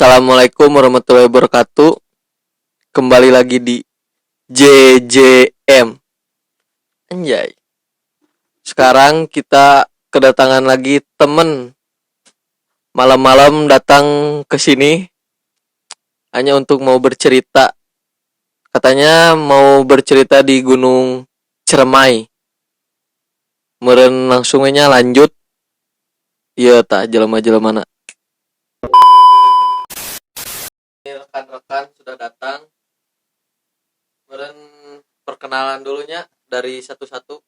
Assalamualaikum warahmatullahi wabarakatuh. Kembali lagi di JJM. Anjay. Sekarang kita kedatangan lagi temen. Malam-malam datang ke sini hanya untuk mau bercerita. Katanya mau bercerita di Gunung Ciremai. Meureun langsungnya lanjut. Iya tak jelema-jelemana. Rekan-rekan sudah datang. Kemudian perkenalan dulunya dari satu-satu.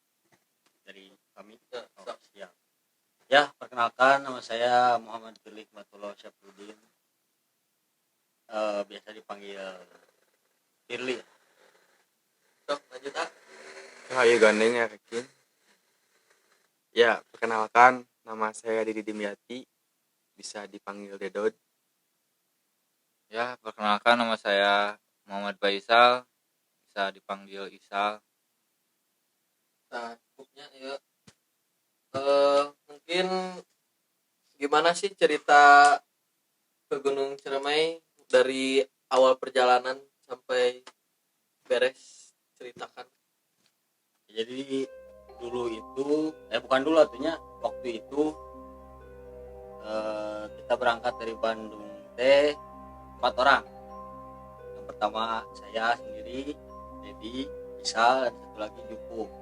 Dari kami. Siap. Ya, perkenalkan nama saya Muhammad Firly Hikmatullah Syafruddin. Biasa dipanggil Firly. Sok lanjut ah. Ayo gandeng ya Rekin. Ya, perkenalkan nama saya Didi Dimyati, bisa dipanggil Dedod. Ya, perkenalkan nama saya Muhammad Faisal, bisa dipanggil Isal. Nah, cukupnya ya. Mungkin gimana sih cerita ke Gunung Ciremai dari awal perjalanan sampai beres, ceritakan. Jadi dulu itu, bukan dulu artinya waktu itu kita berangkat dari Bandung 4 orang. Yang pertama saya sendiri, Dedi, Isal, dan satu lagi Jupung.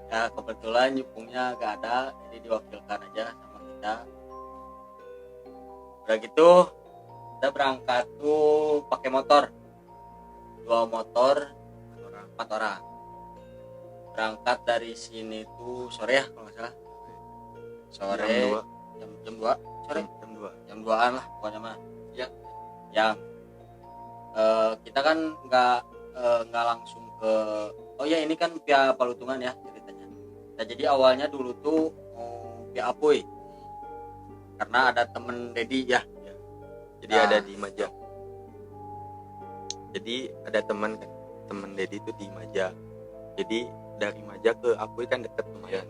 Ya kebetulan Jupungnya gak ada, jadi diwakilkan aja sama kita. Udah gitu kita berangkat tuh pakai motor, 2 motor, 4 orang. Berangkat dari sini tuh sore ya kalau nggak salah. Sore jam 2 sore jam 2-an lah pokoknya mah. Yang kita kan nggak langsung ke, oh ya ini kan via Palutungan ya ceritanya. Nah, jadi awalnya dulu tuh mau via Apuy karena ada temen Dedi ya. Jadi ada di Maja. Jadi ada teman Dedi itu di Maja. Jadi dari Maja ke Apuy kan deket lumayan.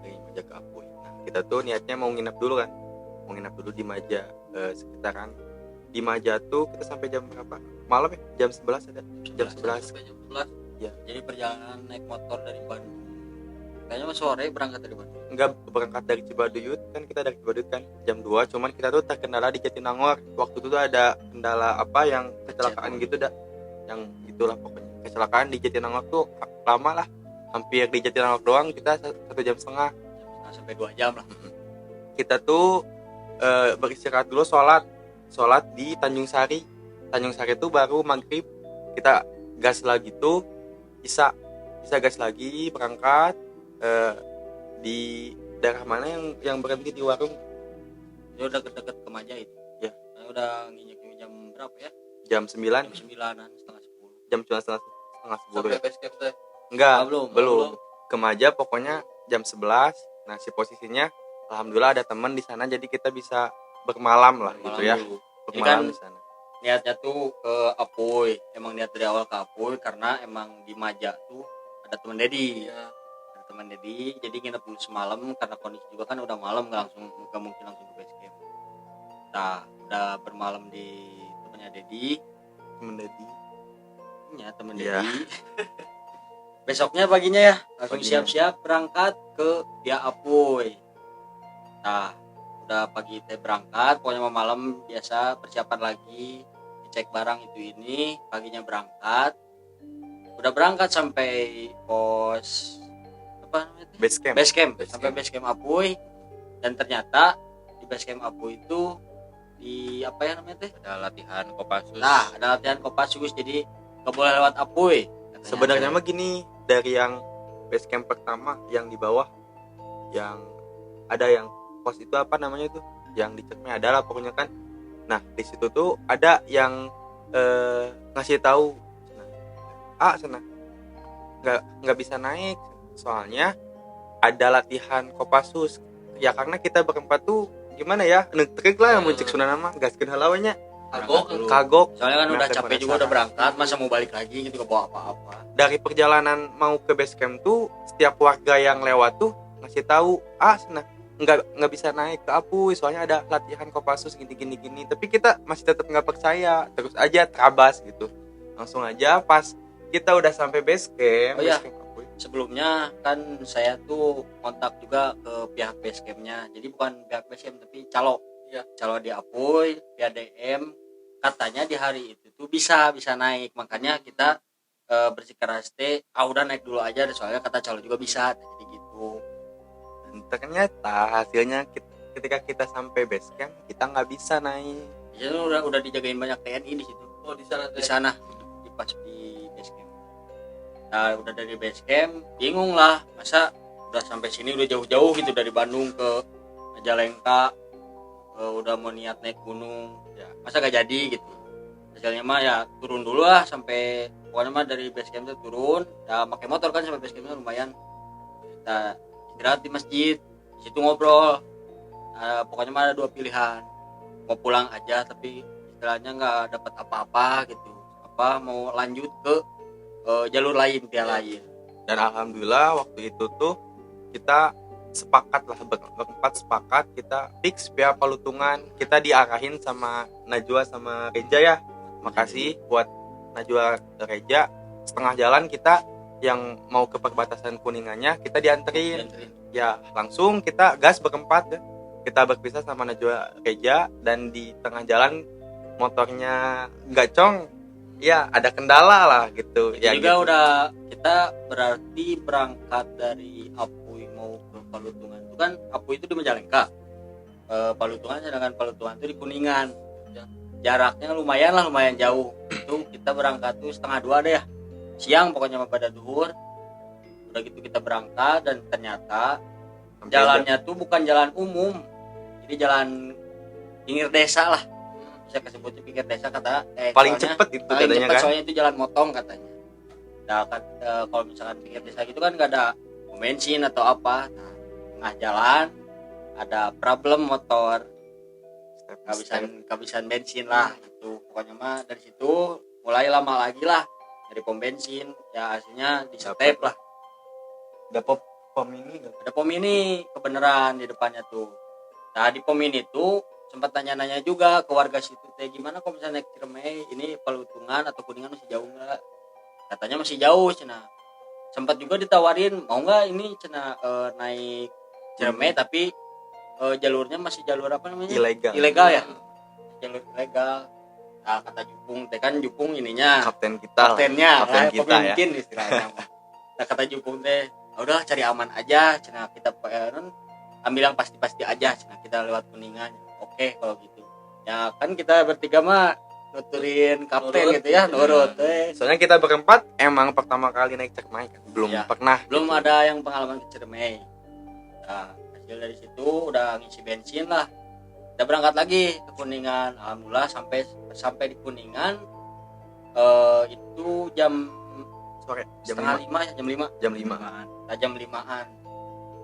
Dari Maja ke Apuy. Nah, kita tuh niatnya mau nginep dulu kan. Mau nginep dulu di Maja, sekitaran di Maja tuh kita sampai jam berapa? Malam ya? Jam 11 ada. Jam 11. Sampai jam 11. Ya. Jadi perjalanan naik motor dari Bandung. Kayaknya sore berangkat dari Bandung. Enggak, berangkat dari Cibaduyut kan, kita dari Cibaduyut kan jam 2, cuman kita tuh terkendala di Jatinangor. Waktu itu tuh ada kendala apa yang kecelakaan gitu dah. Yang gitulah pokoknya. Kecelakaan di Jatinangor tuh lama lah. Hampir di Jatinangor doang kita 1,5 jam. Sampai 2 jam lah. Kita tuh beristirahat dulu, sholat di Tanjung Sari itu baru maghrib kita gas lagi tuh bisa gas lagi berangkat di daerah mana yang berhenti di warung. Dia udah deket ke Maja itu ya. Udah nginjek jam berapa ya? Jam 9, jam 9-an, setengah 10. jam setengah 10 Sampai ya. base camp teh. Enggak, belum. Ke Maja pokoknya jam 11. Nah, si posisinya alhamdulillah ada teman di sana, jadi kita bisa bermalam lah gitu ya. Bermalam Kan di sana. Niatnya tuh ke Apuy. Emang niat dari awal ke Apuy karena emang di Maja tuh ada teman Dedi. Iya. Ada teman Dedi, jadi nginep dulu semalam karena kondisi juga kan udah malam, nggak mungkin langsung ke base camp. Nah, udah bermalam di temannya Dedi. Temen Dedi. Ya, teman Iya. Dedi. Besoknya paginya ya langsung Paginya. siap-siap berangkat ke via Apuy. Nah, udah pagi teh berangkat, pokoknya malam biasa persiapan lagi, cek barang itu ini, paginya berangkat. Udah berangkat sampai pos apa namanya? Base camp. Sampai base camp Apuy. Dan ternyata di base camp Apuy itu di apa ya namanya teh? Ada latihan Kopassus. Nah, ada latihan Kopassus, jadi nggak boleh lewat Apuy. Sebenarnya mah gini, dari yang base camp pertama yang di bawah, yang ada yang pos itu apa namanya tuh, yang di Cermai ada lah pokoknya kan. Nah, di situ tuh ada yang ngasih tahu sana nggak bisa naik soalnya ada latihan Kopassus ya, karena kita berempat tuh gimana ya, neutrik lah yang muncik sunana mah gaskeun halawanya kagok. Soalnya kan udah capek juga, udah berangkat, masa mau balik lagi gitu, gak bawa apa-apa. Dari perjalanan mau ke base camp tuh setiap warga yang lewat tuh ngasih tahu sana nggak bisa naik ke Apuy soalnya ada latihan Kopassus gini, tapi kita masih tetap nggak percaya, terus aja terabas gitu. Langsung aja pas kita udah sampai base camp, Oh iya. base camp Apuy. Sebelumnya kan saya tuh kontak juga ke pihak base campnya, jadi bukan pihak base camp tapi calo di Apuy via DM, katanya di hari itu tuh bisa naik, makanya kita bersikeras udah naik dulu aja, soalnya kata calo juga bisa, jadi gitu. Dan ternyata hasilnya ketika kita sampai base camp kita nggak bisa naik. Jadi udah dijagain banyak TNI di situ. Oh, di sana Di sana di pas di base camp. Nah udah dari base camp bingung lah, masa udah sampai sini udah jauh-jauh gitu dari Bandung ke Majalengka, udah mau niat naik gunung ya, masa gak jadi gitu. Hasilnya mah ya turun dulu lah, sampai pokoknya mah dari base camp tuh turun ya, pakai motor kan sampai base campnya lumayan. Kita istirahat di masjid, di situ ngobrol. Pokoknya mah ada dua pilihan, mau pulang aja tapi istilahnya nggak dapat apa-apa gitu, apa mau lanjut ke jalur lain, via lain. Dan alhamdulillah waktu itu tuh kita sepakat lah, berempat sepakat, kita fix via Palutungan. Kita diarahin sama Najwa sama Reja ya. Makasih buat Najwa Reja. Setengah jalan kita yang mau ke perbatasan Kuningannya kita dianterin. Ya langsung kita gas berempat ya. Kita berpisah sama Najwa Reja, dan di tengah jalan motornya gacong, ya ada kendala lah gitu. Itu ya juga gitu. udah kita berarti berangkat dari Apuy mau ke Palutungan itu kan, Apuy itu di Majalengka, Palutungan, sedangkan Palutungan itu di Kuningan. Jaraknya lumayan jauh. Itu kita berangkat tuh 1:30 deh ya, siang pokoknya pada duhur. Udah gitu kita berangkat, dan ternyata Sampai jalannya tuh bukan jalan umum, jadi jalan pinggir desa lah, bisa kesebutnya pinggir desa kata. paling Soalnya cepet itu paling katanya cepet kan. soalnya itu jalan motong katanya. Nah kan kalau misalkan pinggir desa gitu kan nggak ada pom bensin atau apa. Nah, tengah jalan ada problem motor, kehabisan bensin lah gitu. Pokoknya mah dari situ mulai lama lagi lah dari pom bensin, ya hasilnya di step lah. Dapat pom ini nggak? Ada pom ini kebenaran di depannya tuh. Nah di pom ini tuh sempat tanya-nanya juga ke warga situ, gimana kalau misalnya naik Ciremai, ini Palutungan atau Kuningan masih jauh nggak? Katanya masih jauh cina. Sempat juga ditawarin mau nggak ini cina naik Ciremai tapi jalurnya masih jalur apa namanya? Ilegal ya, jalur ilegal. Nah kata Jupung, kan Jupung ininya kaptennya, pemimpin istilahnya. Nah kata Jupung udah cari aman aja cina, kita ambil yang pasti aja cina, kita lewat Kuningan. Oke kalau gitu ya, kan kita bertiga mah nuturin kapten gitu ya, nurut. Soalnya kita berempat emang pertama kali naik Ciremai kan, belum Ya, pernah belum gitu. ada yang pengalaman ke Ciremai. Nah hasil dari situ udah ngisi bensin lah, kita berangkat lagi ke Kuningan. Alhamdulillah sampai di Kuningan itu jam Sore jam setengah 5. lima, Jam 5. Nah, jam 5-an.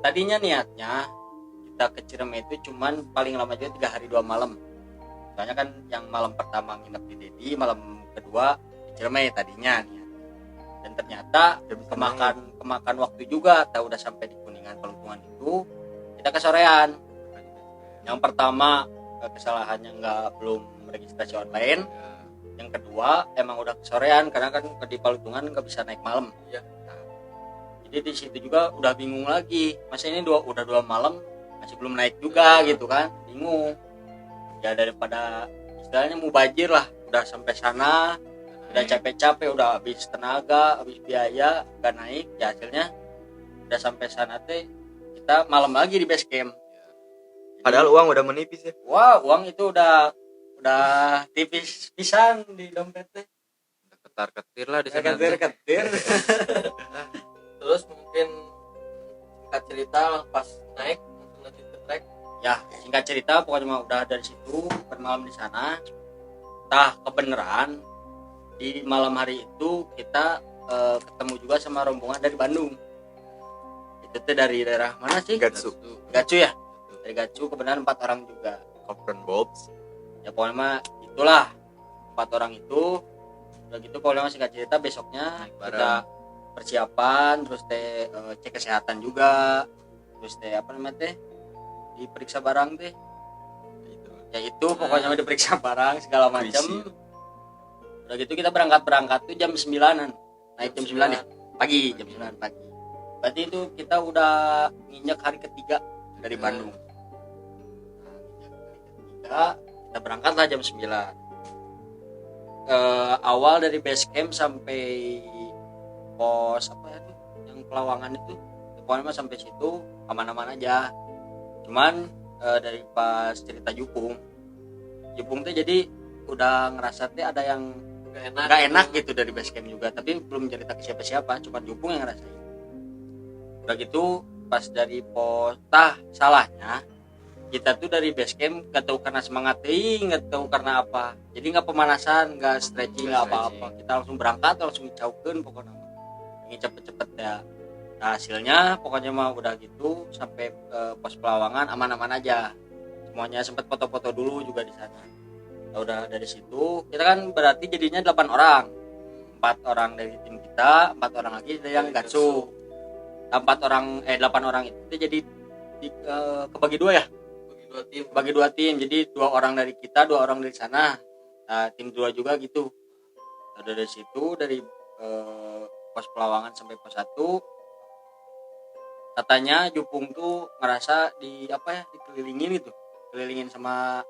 Tadinya niatnya kita ke Ciremai itu cuman paling lama juga 3 hari 2 malam. Soalnya kan yang malam pertama nginep di Dedi, malam kedua di Ciremai tadinya niat. Dan ternyata kemakan waktu juga. Tahu udah sampai di Kuningan Palutungan itu kita kesorean. Yang pertama kesalahannya belum registrasi online. Yang kedua emang udah kesorean karena kan di Palutungan nggak bisa naik malam. Iya. Nah, jadi di situ juga udah bingung lagi. Masa ini udah 2 malam masih belum naik juga gitu kan? Bingung. Ya daripada istilahnya mubazir lah. Udah sampai sana, udah capek-capek, udah habis tenaga, habis biaya, nggak naik. Ya hasilnya udah sampai sana kita malam lagi di base camp. Padahal uang udah menipis ya. Wah, uang itu udah tipis pisan di dompetnya. Ketar-ketir lah di sana. Ketir. terus mungkin singkat cerita pas naik langsung lanjut ke trek. Ya, singkat cerita pokoknya mah udah dari situ bermalam di sana. Tah kebenaran di malam hari itu kita ketemu juga sama rombongan dari Bandung. Itu dari daerah mana sih? Gatsu. Gacu ya. Dari Gacu kebenaran 4 orang juga. Kapten Bobs. Ya pokoknya mah itulah 4 orang itu. Udah gitu pokoknya singkat cerita besoknya kita persiapan, terus cek kesehatan juga, terus apa namanya diperiksa barang teh. Itu. Ya itu pokoknya mah diperiksa barang segala macam. Puisi. Udah gitu kita berangkat tuh jam 9-an. Naik jam 9 ya. Pagi, jam 9 pagi. Berarti itu kita udah nginjak hari ketiga dari Bandung. Nah, kita berangkatlah jam 9. Awal dari base camp sampai pos apa ya tuh yang Pelawangan itu pokoknya mah sampai situ aman-aman aja. Cuman dari pas cerita Jupung tuh jadi udah ngerasa teh ada yang nggak enak gitu dari base camp juga, tapi belum cerita ke siapa-siapa, cuma Jupung yang ngerasain. Udah gitu pas dari pos salahnya kita tuh dari base camp nggak tahu karena semangat nggak tahu karena apa, jadi nggak pemanasan, nggak stretching, nggak apa-apa, kita langsung berangkat langsung caukeun pokoknya ingin cepet-cepet ya. Nah hasilnya pokoknya mah udah gitu sampai pos Pelawangan aman-aman aja, semuanya sempat foto-foto dulu juga di sana. Nah, udah dari situ kita kan berarti jadinya 8 orang, 4 orang dari tim kita, 4 orang lagi dari yang Gatsu. 8 orang itu jadi kebagi dua ya, bagi dua tim, jadi 2 orang dari kita, 2 orang dari sana. Nah, tim 2 juga gitu. Nah, dari situ dari pos Pelawangan sampai pos 1 katanya Jupung tuh ngerasa dikelilingin gitu, kelilingin sama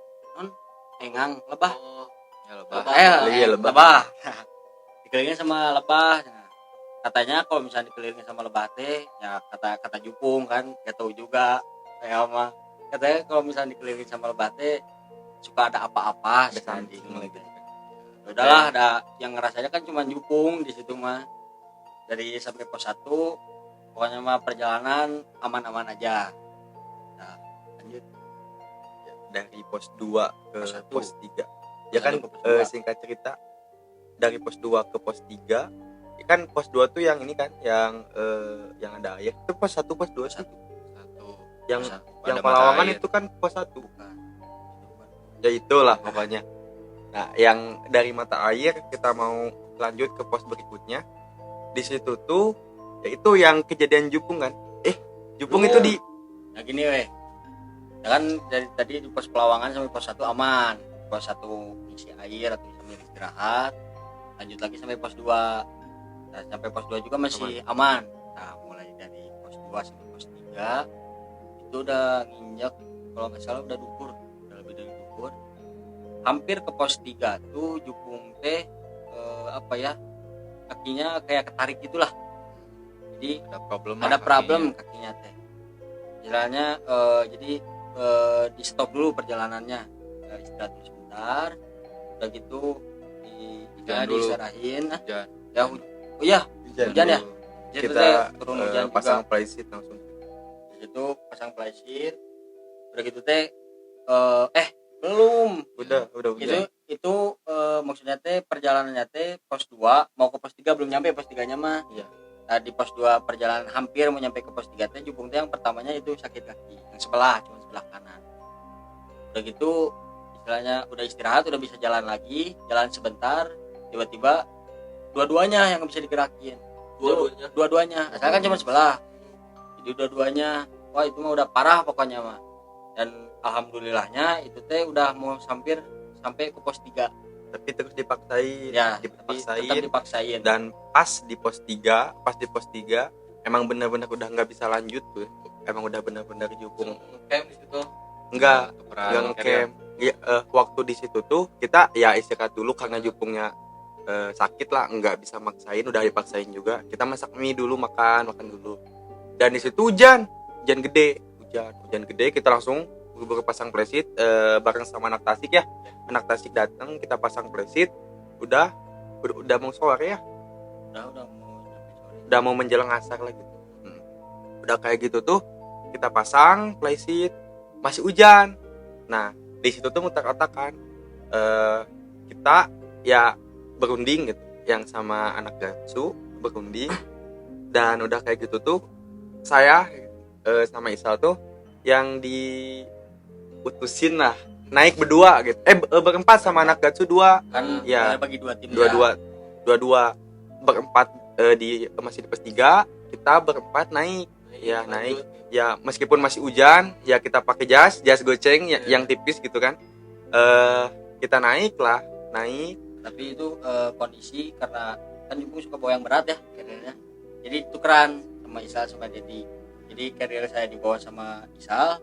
engang lebah. Ya lebah. Lebah. Dikelilingin sama lebah. Nah, katanya kalau misalnya dikelilingin sama lebah teh, ya kata Jupung kan, gak tahu juga kayak mah. Katanya kalau misalnya dikelilingin sama lebah teh suka ada apa-apa Something gitu. like that. Udahlah, ada yang ngerasanya kan cuma Jupung di situ mah. Dari sampai pos 1 pokoknya mah perjalanan aman-aman aja. Nah, lanjut Dari pos 2 ke Pos 1. pos 3. Ya kan, Lalu ke pos 2. singkat cerita dari pos 2 ke pos 3. Ya kan pos 2 tuh yang ini kan yang ada air. Itu pos 1 pos 2 sih. Satu. Yang Ada yang mata Pelawangan air. itu kan pos 1. bukan. Ya itulah pokoknya. Nah, yang dari mata air kita mau lanjut ke pos berikutnya. Di situ tuh ya itu yang kejadian Jupung kan. Jupung Oh. itu di Nah gini weh, ya kan dari tadi di pos Pelawangan sampai pos 1 aman, pos 1 isi air atau sambil istirahat, lanjut lagi sampai pos 2. Nah, sampai pos 2 juga masih aman. Nah mulai dari pos 2 sampai pos 3 itu udah nginjak, kalau nggak salah udah dukur, udah lebih dari dukur. Hampir ke pos 3 tuh Jupung teh kakinya kayak ketarik gitulah, jadi ada problem kakinya teh. Jalannya jadi di stop dulu perjalanannya, istirahat dulu sebentar. Udah gitu Hujan dulu. diserahin. Hujan. Ya hujan ya. Jadi kita teh turun hujan pasang juga. playset langsung. Di situ pasang playset. Udah gitu teh belum. Udah hujan. Itu maksudnya teh perjalanannya teh pos 2 mau ke pos 3 belum nyampe pos 3-nya mah. Iya. Nah, di pos 2 perjalanan hampir mau nyampe ke pos 3 teh Jupung teh yang pertamanya itu sakit kaki, yang sebelah, cuma sebelah kanan. Udah gitu istilahnya udah istirahat, udah bisa jalan lagi, jalan sebentar, tiba-tiba dua-duanya yang bisa digerakin. Dua-duanya. Asalnya kan cuma sebelah. Jadi dua-duanya, wah itu mah udah parah pokoknya mah. Dan alhamdulillahnya itu teh udah mau sampai ke pos 3. Tapi terus dipaksain, Ya, dipaksain. tetap dipaksain. Dan pas di pos 3 emang benar-benar udah nggak bisa lanjut tuh. Emang udah benar-benar Jupung Camp di situ. enggak Keperan, ngecamp. Ya, waktu di situ tuh kita ya istirahat dulu karena Jupungnya sakit lah, nggak bisa maksain, udah dipaksain juga. Kita masak mie dulu, makan dulu. Dan di situ hujan gede, kita langsung buru-buru pasang playset bareng sama anak Tasik ya. Anak Tasik datang, kita pasang playset, udah mau sore ya. Udah mau menjelang asar lah gitu. Udah kayak gitu tuh kita pasang playset, masih hujan. Nah di situ tuh muter-otakan kita ya berunding gitu, yang sama anak Gatsu berunding. Dan udah kayak gitu tuh saya sama Isal tuh yang diutusin lah naik berdua gitu, berempat sama anak Gatsu 2 Kan ya, bagi 2 tim. dua berempat masih di pos 3, kita berempat naik ya naik. lanjut. Ya meskipun masih hujan ya kita pakai jas goceng yang tipis gitu kan. Kita naik. Tapi itu kondisi karena kan Jupung suka bawa yang berat ya carriernya, jadi tukeran sama Isal sama Dedi. Jadi carrier saya dibawa sama Isal,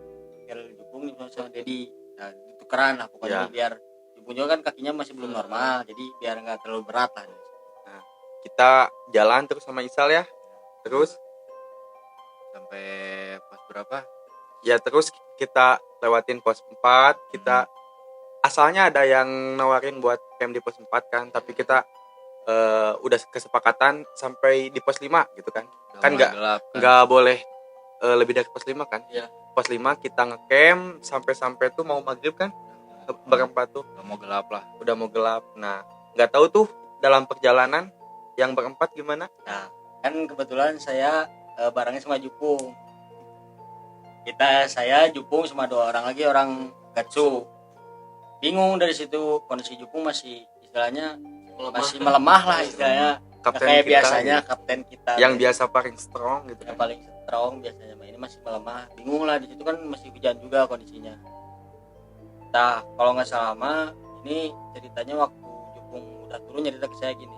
carrier Jupung dibawa sama Dedi. Nah tukeran lah pokoknya Ya. biar Jupung juga kan kakinya masih belum normal, jadi biar nggak terlalu berat lah. Kita jalan terus sama Isal ya. Terus Sampai pos berapa? ya terus kita lewatin pos 4. Kita asalnya ada yang nawarin buat camp di pos 4 kan, tapi kita udah kesepakatan sampai di pos 5 gitu kan. Udah Kan mulai gelap, kan? nggak boleh lebih dari pos 5 kan. Iya. Pos 5 kita ngecamp sampai tuh mau maghrib kan, berempat tuh Udah mau gelap lah. udah mau gelap. Nah nggak tahu tuh dalam perjalanan yang berempat gimana. Nah kan kebetulan saya barengnya sama Jupung. Saya Jupung sama 2 orang lagi orang Gatsu. Bingung dari situ, kondisi Jupung masih istilahnya masih melemah lah istilahnya. Nggak Kapten kayak kita biasanya gitu, kapten kita yang biasa paling strong gitu yang kan. paling strong biasanya, ini masih melemah. Bingung lah di situ kan masih hujan juga kondisinya. Nah kalau nggak salah mah ini ceritanya waktu Jupung udah turun cerita ke saya gini,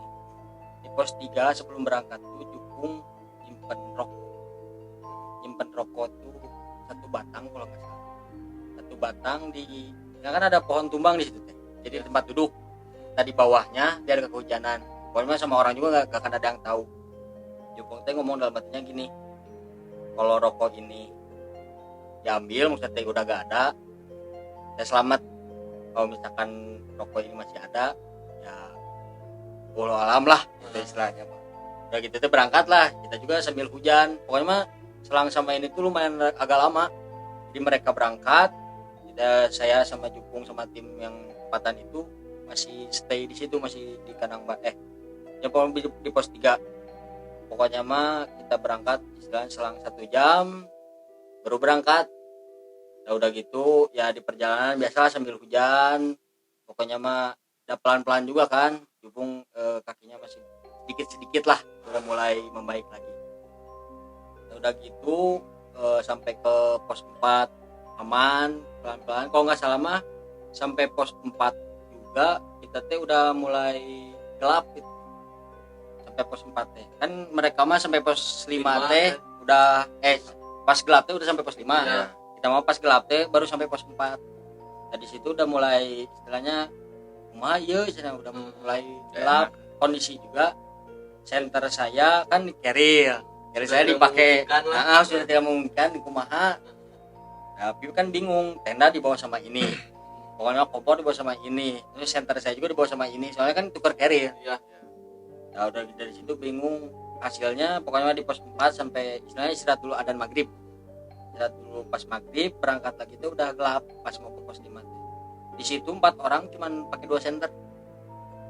di pos 3 sebelum berangkat tuh Jupung nyimpen rokok tuh 1 batang kalau nggak salah, 1 batang di ya kan ada pohon tumbang di situ teh, jadi tempat duduk. Tadi bawahnya biar kehujanan, pokoknya sama orang juga nggak akan ada yang tahu. Jupung teh ngomong dalam hatinya gini, kalau rokok ini diambil maksudnya udah gak ada ya selamat, kalau misalkan rokok ini masih ada ya walau alam lah gitu istilahnya. Udah gitu tuh berangkat lah, kita juga sambil hujan, pokoknya mah selang sama ini tuh lumayan agak lama. Jadi mereka berangkat, saya sama Jupung sama tim yang tempatan itu masih stay di situ, masih di kandang ya pokoknya di pos 3. Pokoknya mah kita berangkat istilahnya selang 1 jam baru berangkat. Nah, udah gitu ya di perjalanan biasa sambil hujan, pokoknya mah udah pelan-pelan juga kan. Jupung kakinya masih sedikit-sedikit lah udah mulai membaik lagi. Nah, udah gitu sampai ke pos 4 aman pelan-pelan. Kalau nggak salah mah sampai pos 4 juga kita teh udah mulai gelap gitu. Sampai pos 4 teh kan mereka mah sampai pos 5 teh udah pas gelap teh udah sampai pos 5 Ya. kita mau pas gelap teh baru sampai pos 4. Tadi situ udah mulai istilahnya ya udah mulai gelap. Kondisi juga center saya kan di carrier saya dipakai, sudah tidak memungkinkan di kumaha. Tapi kan bingung, tenda dibawa sama ini, pokoknya kompor dibawa sama ini, terus center saya juga dibawa sama ini, soalnya kan tukar carrier. Iya. Nah udah dari situ bingung hasilnya. Pokoknya di pos 4 sampai istilahnya istirahat dulu adzan maghrib, pas maghrib berangkat lagi itu udah gelap pas mau ke pos 5. Di situ 4 orang cuman pakai 2 senter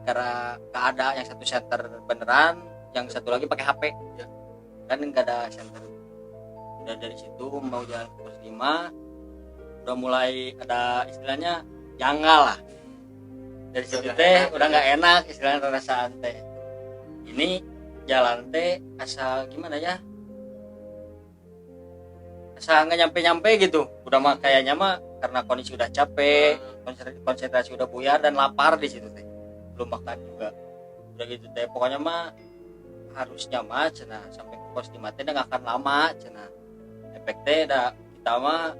karena gak ada yang 1 senter beneran, yang 1 lagi pakai HP ya. Kan nggak ada senter. Udah dari situ mau jalan ke pos 5 udah mulai ada istilahnya janggal lah. Dari situ teh udah nggak enak istilahnya perasaan teh. Ini jalan teh asal gimana ya? Asal nggak nyampe gitu. Udah mah kayaknya mah karena kondisi udah capek, konsentrasi udah buyar dan lapar di situ teh. Belum makan juga. Udah gitu teh pokoknya mah harusnya mah cenah sampai ke pos 5 teh nggak akan lama cenah. Efek teh dah kita mah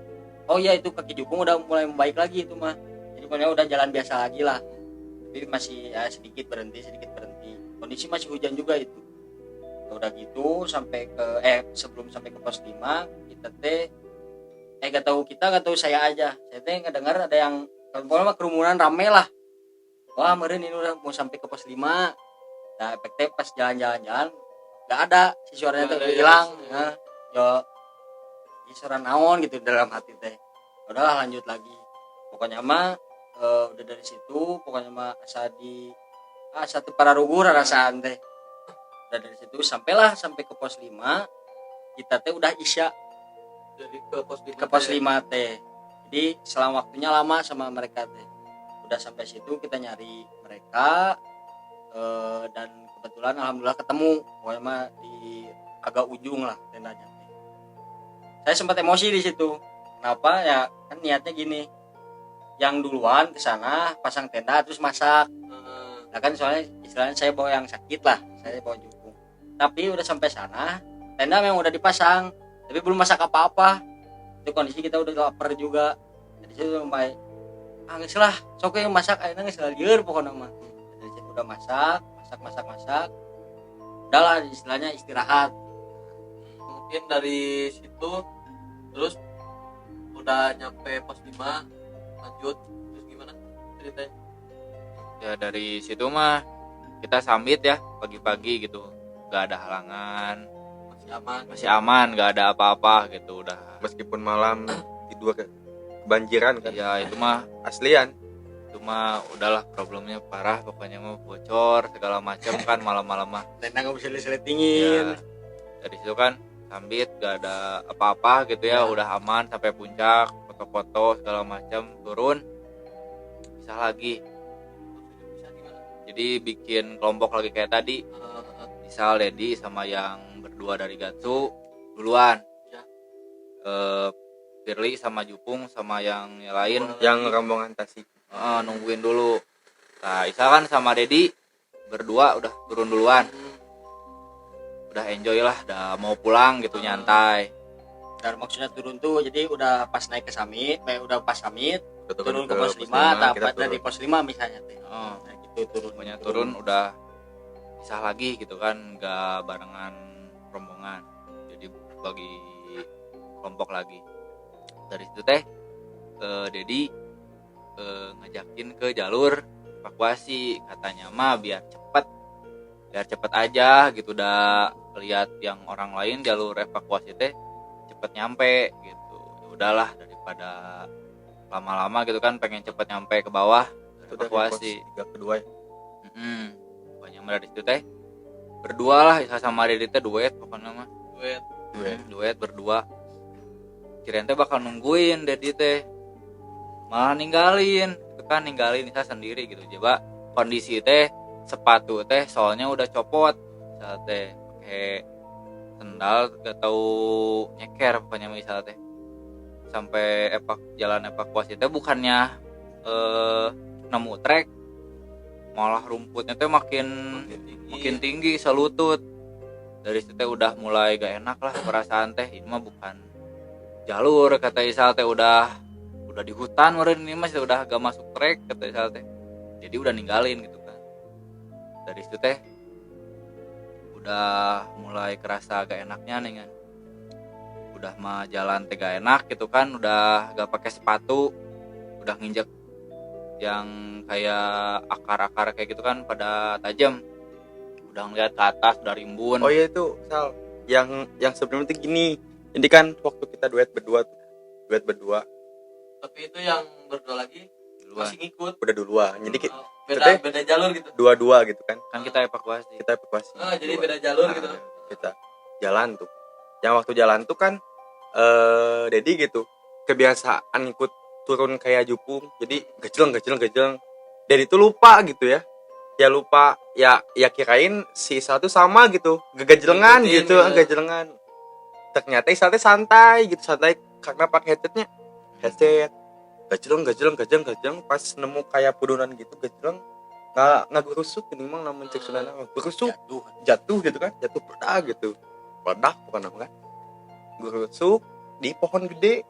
oh ya itu kaki Jupung udah mulai membaik lagi itu mah. Jadi pokoknya udah jalan biasa lagi lah. Tapi masih ya, sedikit berhenti. Kondisi masih hujan juga itu. Udah gitu sampai ke sebelum sampai ke pos 5 kita teh gak tahu saya aja. Saya teh ngedengar ada yang pokoknya kerumunan rame lah. Wah, meureun ini udah mau sampai ke pos 5. Nah, efeknya pas jalan-jalan gak ada si suaranya tuh hilang. Nah, ini suara naon gitu dalam hati teh. Udahlah lanjut lagi. Pokoknya mah udah dari situ pokoknya mah asa di satu pararugur rasaan teh. Udah dari situ sampai ke pos 5. Kita teh udah isya. Jadi ke pos 5 teh. Jadi selang waktunya lama sama mereka teh. Udah sampai situ kita nyari mereka dan kebetulan alhamdulillah ketemu. Pokoknya mah di agak ujung lah tendanya teh. saya sempat emosi di situ. Kenapa ya, kan niatnya gini, yang duluan ke sana pasang tenda terus masak. Nah kan soalnya istilahnya saya bawa yang sakit lah, saya bawa jukung. Tapi udah sampai sana, tenda memang udah dipasang, tapi belum masak apa-apa. Itu kondisi kita udah lapar juga. Jadi situ sampai geus lah, sok yang masak ayeuna geus lieur pokona mah. Dari situ udah masak. Udahlah istilahnya istirahat. Mungkin dari situ terus udah nyampe pos 5 lanjut terus gimana ceritanya? Ya dari situ mah kita summit ya pagi-pagi gitu, nggak ada halangan, masih aman, nggak ada apa-apa gitu udah. Meskipun malam tidur kebanjiran kan. Ya itu mah Aslian. itu mah udahlah, problemnya parah pokoknya mah, bocor segala macam kan malam-malam mah. Tenda nggak bisa diseletingin. Ya, dari situ kan sambit gak ada apa-apa gitu ya, udah aman sampai puncak, foto-foto segala macam, turun bisa lagi. Bisa gimana? Jadi bikin kelompok lagi kayak tadi, misal Dedi sama yang berdua dari Gatsu duluan, Ya. Firly sama Jupung sama yang lain Yang rombongan Tasik. nungguin dulu. Nah Isa kan sama Dedi berdua udah turun duluan, udah enjoy lah, udah mau pulang gitu, nyantai. Dan maksudnya turun tuh jadi udah pas naik ke summit, udah pas summit turun ke pos 5 kita atau dari turun. pos 5 misalnya teh. Oh, Nah gitu turun. pokoknya turun udah pisah lagi gitu kan, nggak barengan rombongan, jadi bagi kelompok lagi. Dari situ teh Dedi ngajakin ke jalur evakuasi, katanya mah biar cepet aja gitu, udah lihat yang orang lain jalur evakuasi teh cepet nyampe gitu. Ya udahlah daripada lama-lama gitu kan, pengen cepet nyampe ke bawah Itu dari evakuasi. pos 3 kedua ya. Pokoknya mah dari situ teh berdua lah, Isa sama Dedi teh duet pokoknya mah. Duet berdua. Kirain teh bakal nungguin Dedi teh, malah ninggalin Isa sendiri gitu. Coba kondisi teh sepatu teh soalnya udah copot, misal teh pakai sendal gak tahu nyeker pokoknya misal teh. Sampai jalan evakuasi teh bukannya nemu trek, malah rumputnya teh makin tinggi selutut. Dari situ teh udah mulai gak enak lah perasaan teh, ini mah bukan jalur kata Isal teh, udah di hutan meureun ini mah, udah gak masuk trek kata Isal teh. Jadi udah ninggalin gitu kan. Dari situ teh udah mulai kerasa gak enaknya nih kan. Udah mah jalan teh gak enak gitu kan, udah gak pakai sepatu, udah nginjek yang kayak akar-akar kayak gitu kan pada tajam. Udah ngeliat ke atas udah rimbun. Oh iya itu Sal, yang sebelumnya itu gini. Ini kan waktu kita duet berdua. Tapi itu yang berdua lagi Duluan. masih ngikut. Udah duluan. Jadi Beda jalur gitu. dua-dua gitu kan. Kan kita evakuasi. Kita evakuasi. Jadi Dua. beda jalur Nah, gitu. Kita jalan tuh. Yang waktu jalan tuh kan Dedi gitu. Kebiasaan ikut turun kayak Jupung. Jadi gejleng. Dedi tuh lupa gitu ya. Ya lupa, ya kirain si Isa tuh sama gitu. Gejlengan Ngikutin gitu, gitu. gejlengan. Ternyata Isa teh santai karena pakai headset. Gejleng pas nemu kayak pudunan gitu gejleng. Nggak gerusuk ini mah namun cek sunana gerusuk jatuh gitu kan, jatuh peledak bukan apa kan, gerusuk di pohon gede,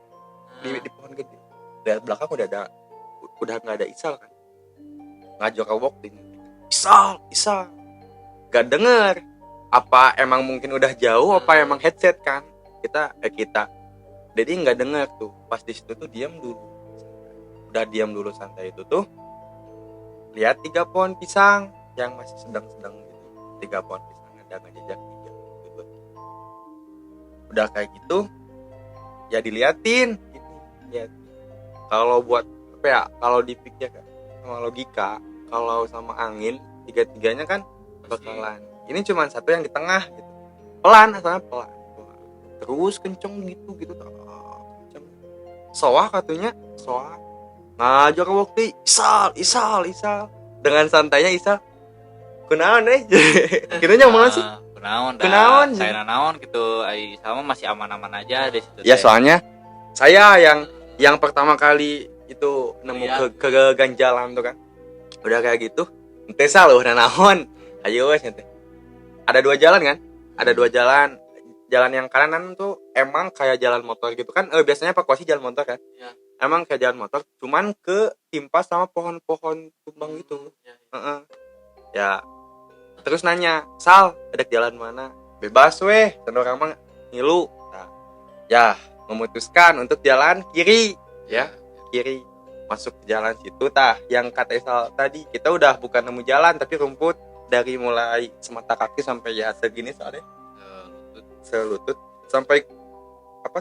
di pohon gede. Lihat belakang udah nggak ada Isal kan, ngajak kawok ini Isal gak denger, apa emang mungkin udah jauh, apa emang headset kan, kita jadi nggak dengar tuh. Pas di situ tuh diam dulu santai. Itu tuh lihat 3 pohon pisang yang masih sedang gitu. 3 pohon pisang ada ngejejak 3 gitu. Udah kayak gitu ya diliatin gitu. Lihat. Kalau buat apa ya, kalau dipikir sama logika, kalau sama angin 3-3-nya kan bakalan. Ini cuma satu yang di tengah gitu. Pelan asalnya pelan. Terus kenceng gitu kenceng. Soah katanya, ngajak waktu Isal dengan santainya Isal kunaon kiranya ngomong sih Kunaon dah. Kunaon, Saya naon gitu. Ai sama masih aman-aman aja di situ. Ya teh. soalnya saya yang pertama kali itu nemu keganjalan tuh kan. Udah kayak gitu. Ente salah udah naon. Ayo wes ente. Ada 2 jalan kan? Ada 2 jalan. Jalan yang kanan tuh emang kayak jalan motor gitu kan. Biasanya evakuasi jalan motor kan. Iya. Emang kayak jalan motor, cuman ketimpa sama pohon-pohon tumbang gitu. Ya, Heeh. Ya. Terus nanya, "Sal, ada jalan mana?" "Bebas weh, dan orang mah ngilu." Nah, ya, memutuskan untuk jalan kiri, ya, kiri. Masuk ke jalan situ tah, yang kata Sal tadi, kita udah bukan nemu jalan tapi rumput dari mulai semata kaki sampai ya segini soalnya, selutut sampai apa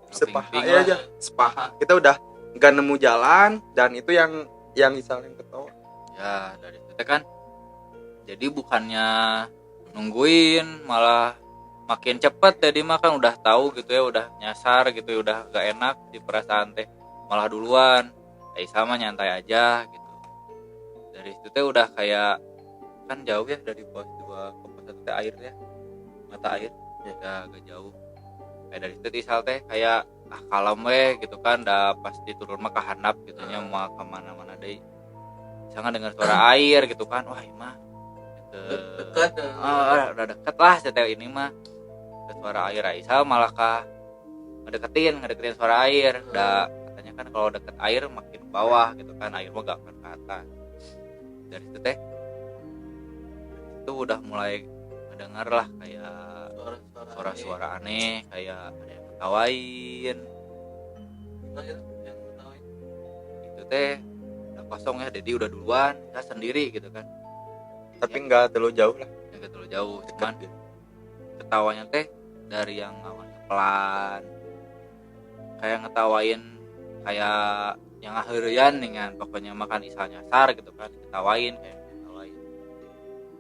sepaha Ping-ping ya lah. aja, sepaha. Kita udah nggak nemu jalan dan itu yang Isal yang ketawa. Ya dari situ kan. Jadi bukannya nungguin malah makin cepet jadi mah kan udah tahu gitu ya, udah nyasar gitu ya, udah gak enak di perasaan teh, malah duluan sama nyantai aja gitu. Dari situ teh udah kayak kan jauh ya dari pos 2 ke pos 1 teh air ya, mata air ya agak jauh. Kayak dari situ Isal teh kayak kalem weh gitu kan, dah pasti turun mah kehandap gitunya mau kemana-mana deh. Jangan dengar suara air gitu kan, wah imah dekat. udah deket lah setel ini mah ke suara air. Aisyah malah kah ngedeketin suara air. Udah katanya kan kalau deket air makin ke bawah gitu kan, air mah gak akan ke atas. Dari situ teh itu udah mulai ngedengar lah kayak suara-suara aneh, kayak ada yang ketawain. Itu teh udah kosong ya, jadi udah duluan saya sendiri gitu kan. Tapi nggak terlalu jauh lah. Yang terlalu jauh, cuman Dekat gitu. ketawanya teh dari yang awalnya pelan, kayak ngetawain kayak yang akhirian dengan pokoknya makan Isal nyasar gitu kan, ketawain kayak ketawain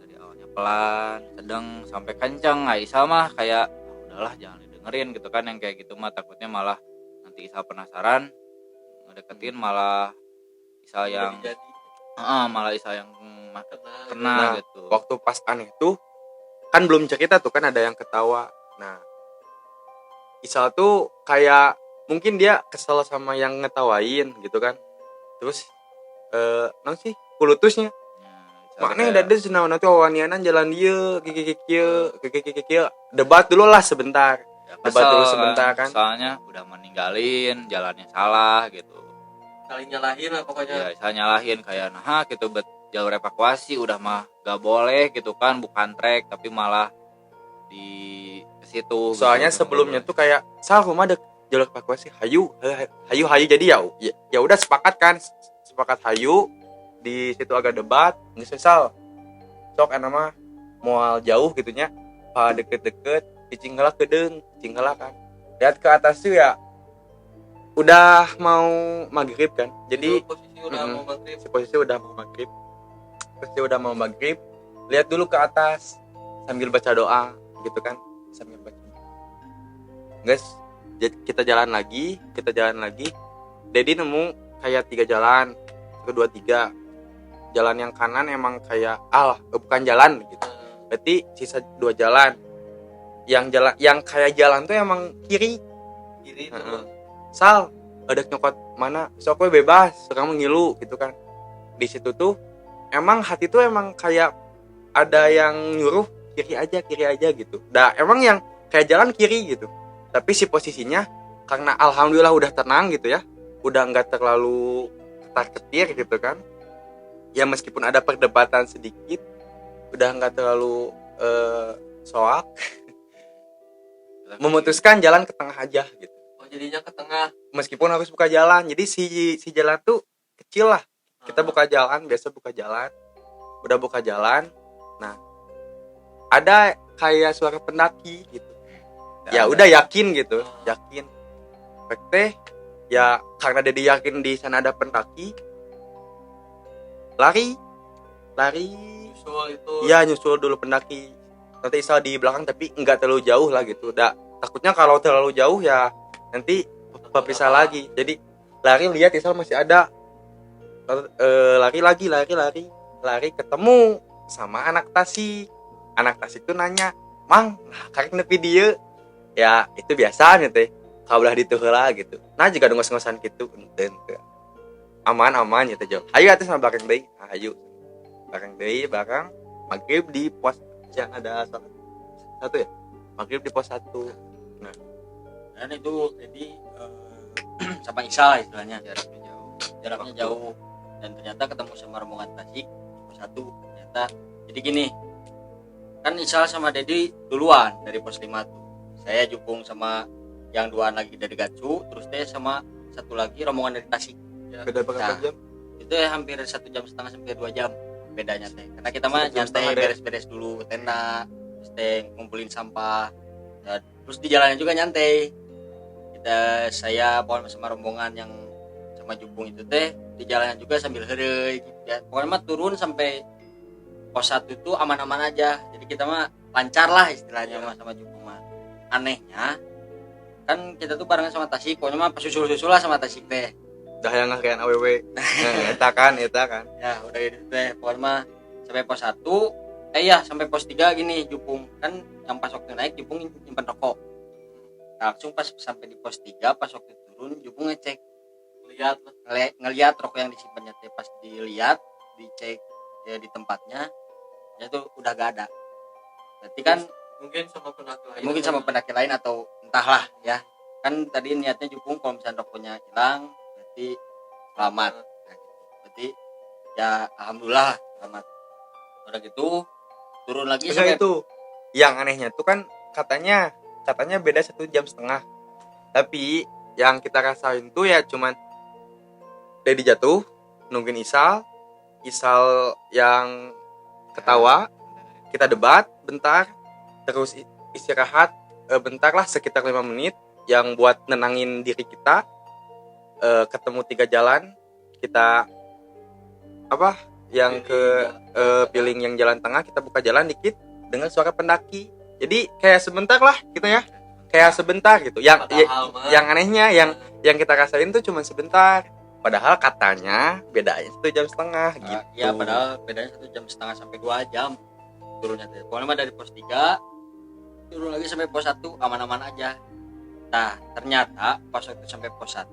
dari awalnya pelan, sedang sampai kencang. Isal mah kayak udahlah jangan didengerin gitu kan, yang kayak gitu mah takutnya malah nanti Isal penasaran ngedeketin, malah Isal yang malah Isal yang kena Nah, gitu. waktu pas aneh tuh kan belum cerita tuh kan ada yang ketawa. Nah, Isal tuh kayak mungkin dia kesel sama yang ngetawain gitu kan. Terus non sih kulutusnya makna kayak- ada senaon nanti wawanianan jalan dia kieu debat dulu lah sebentar. Ya, Debat kesel dulu sebentar kan. Soalnya udah meninggalin, jalannya salah gitu. Saling nyalahin lah pokoknya. Ya, saya nyalahin kayak nah gitu, bet jalur evakuasi udah mah gak boleh gitu kan, bukan trek tapi malah di situ. Soalnya gitu, sebelumnya tuh kayak Sal rumah ada jalur evakuasi, hayu jadi ya udah sepakat hayu. Di situ agak debat, nggak sesal sok nama moal jauh gitunya, deket-deket cicing heula kedeng, cicing heula kan lihat ke atas tuh ya udah mau maghrib kan, jadi posisi udah mau maghrib. posisi udah mau maghrib, lihat dulu ke atas sambil baca doa gitu kan, sambil baca guys. Kita jalan lagi Dedi nemu kayak 3 jalan, 1, 2, 3. Jalan yang kanan emang kayak bukan jalan gitu, berarti sisa 2 jalan. Yang kayak jalan tuh emang kiri. Tuh. Sal, ada nyokot mana? Sok we bebas, kamu ngilu gitu kan. Di situ tuh emang hati tuh emang kayak ada yang nyuruh kiri aja gitu. Dah emang yang kayak jalan kiri gitu. Tapi si posisinya karena alhamdulillah udah tenang gitu ya. Udah enggak terlalu ketar-ketir gitu kan. Ya meskipun ada perdebatan sedikit, udah enggak terlalu soak. Memutuskan jalan ke tengah aja gitu. Jadinya ke tengah. Meskipun harus buka jalan, jadi si jalan tuh kecil lah. Kita buka jalan, biasa buka jalan. Udah buka jalan. Nah, ada kayak suara pendaki gitu. Ya udah yakin gitu, yakin. Teh ya karena Dedi yakin di sana ada pendaki. Lari. Nyusul itu. Iya, nyusul dulu pendaki. Nanti Isal di belakang tapi enggak terlalu jauh lah gitu. Takutnya kalau terlalu jauh ya nanti berpisah lagi. Jadi lari lihat Isal masih ada. Lari ketemu sama anak Tasik. Anak Tasik tuh nanya, mang karek nepi dieu ya itu biasanya teh kabelah ditu heula gitu nah juga ngos-ngosan gitu enten teh aman ya teh jauh ayo atuh sama bareng deui ayo bareng deui bareng maghrib di pos yang ada salah satu ya maghrib di pos 1 dan itu jadi sama Isa istilahnya jaraknya jauh. jaraknya jauh dan ternyata ketemu sama rombongan Tasik di pos 1 ternyata jadi gini kan Isal sama Dedi duluan dari pos 5 tuh saya jupung sama yang duaan lagi dari Gatsu terus teh sama satu lagi rombongan dari Tasik beda berapa Nah. jam itu ya hampir 1 jam setengah sampai 2 jam bedanya teh karena kita mah 1 jam nyantai setengah deh. beres-beres dulu tenda terus teh ngumpulin sampah dan terus di jalannya juga nyantai saya pokoknya sama rombongan yang sama jupung itu teh di jalannya juga sambil heureuy gitu ya. Pokoknya mah turun sampai pos 1 itu aman-aman aja. Jadi kita mah lancar lah istilahnya mah sama jupung mah. Anehnya kan kita tuh barengan sama Tasik, pokoknya mah pas susul-susul lah sama Tasik teh. dah yang ngakain AWW eta kan Ya udah gitu teh, pokoknya mah sampai pos 1 sampai pos 3 gini jupung kan yang pas waktu naik jupung nyimpen rokok. Langsung pas sampai di pos 3 pas waktu turun jupung ngecek ngelihat rokok yang disimpannya teh pas dilihat dicek ya di tempatnya ya tuh udah gak ada berarti kan mungkin sama pendaki lain atau entahlah ya kan tadi niatnya jupung kalau misalnya rokoknya hilang berarti selamat nah, gitu. Berarti ya alhamdulillah selamat udah gitu turun lagi enggak itu yang anehnya tuh kan katanya beda 1,5 jam tapi yang kita rasain tuh ya cuman Dedi jatuh nungguin Isal yang ketawa kita debat bentar terus istirahat bentar lah sekitar 5 menit yang buat nenangin diri kita ketemu 3 jalan kita yang ke piling yang jalan tengah kita buka jalan dikit dengan suara pendaki jadi kayak sebentar lah kita ya kayak sebentar gitu yang anehnya yang kita rasain tuh cuma sebentar padahal katanya bedanya 1,5 jam gitu ya padahal bedanya 1,5 jam sampai 2 jam turunnya teh pokoknya mah dari pos 3 turun lagi sampai pos 1 aman-aman aja nah ternyata pas waktu sampai pos 1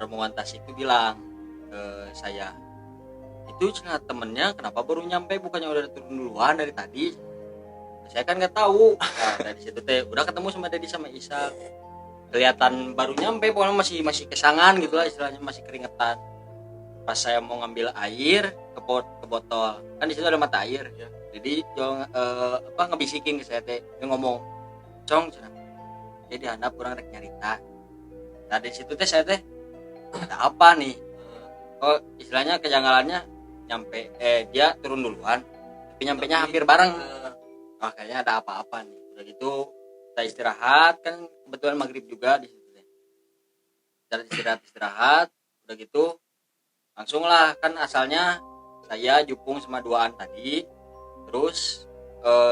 rombongan Tasik itu bilang ke saya itu cina temennya kenapa baru nyampe bukannya udah turun duluan dari tadi saya kan nggak tahu nah dari situ teh udah ketemu sama Dedi sama Isa kelihatan baru nyampe pokoknya masih kesangan gitulah istilahnya masih keringetan pas saya mau ngambil air ke botol kan di situ ada mata air ya. Jadi ngebisikin ke saya teh dia ngomong cong jadi handap kurang rek nyarita nah di situ teh saya teh ada apa nih oh istilahnya kejanggalannya nyampe dia turun duluan tapi nyampenya hampir bareng kayaknya ada apa-apa nih udah gitu kita istirahat kan kebetulan maghrib juga di situ deh kita istirahat udah gitu langsung lah kan asalnya saya jupung sama duaan tadi terus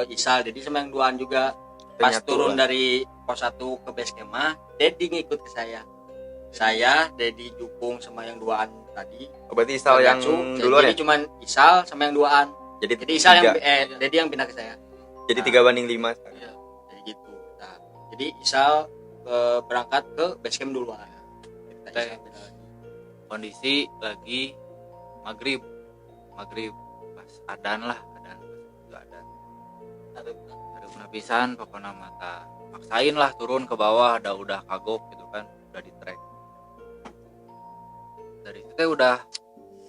Isal jadi sama yang duaan juga pas turun dari pos 1 ke base camp Dedi ngikut ke saya Dedi jupung sama yang duaan tadi berarti Isal yang duluan jadi ya cuman Isal sama yang duaan jadi Isal yang Dedi yang pindah ke saya jadi 3-5 ya, jadi gitu nah, jadi Isal berangkat ke base camp duluan kondisi lagi maghrib pas adan ada pisan pokoknya mata maksain lah turun ke bawah udah kagok gitu kan udah di trek dari itu udah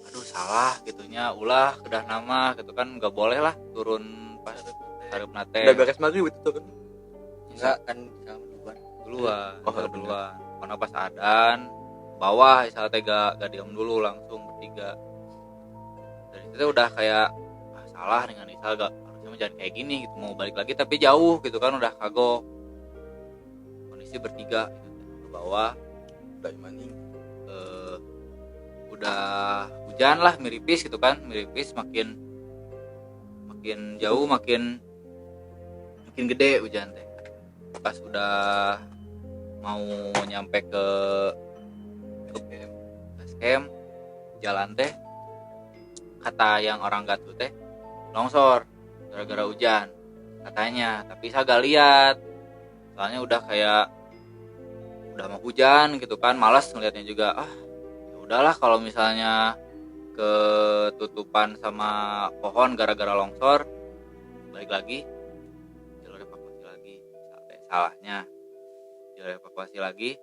aduh salah gitunya ulah udah nama gitu kan nggak boleh lah turun pas hareup nate udah beres maghrib itu turun enggak kan duluan karena pas adan bawah Isal teh gak diam dulu langsung bertiga dari situ udah kayak salah dengan Isal gak harusnya jangan kayak gini gitu mau balik lagi tapi jauh gitu kan udah kagok kondisi bertiga gitu, ke bawah udah maning udah hujan lah miripis gitu kan makin jauh makin gede hujan teh pas udah mau nyampe ke base camp jalan teh kata yang orang Gatu teh longsor gara-gara hujan katanya, tapi saya gak lihat soalnya udah kayak udah mau hujan gitu kan, malas ngeliatnya juga. Ya udahlah kalau misalnya ketutupan sama pohon gara-gara longsor, balik lagi jalur evakuasi lagi. Salahnya jalur evakuasi lagi,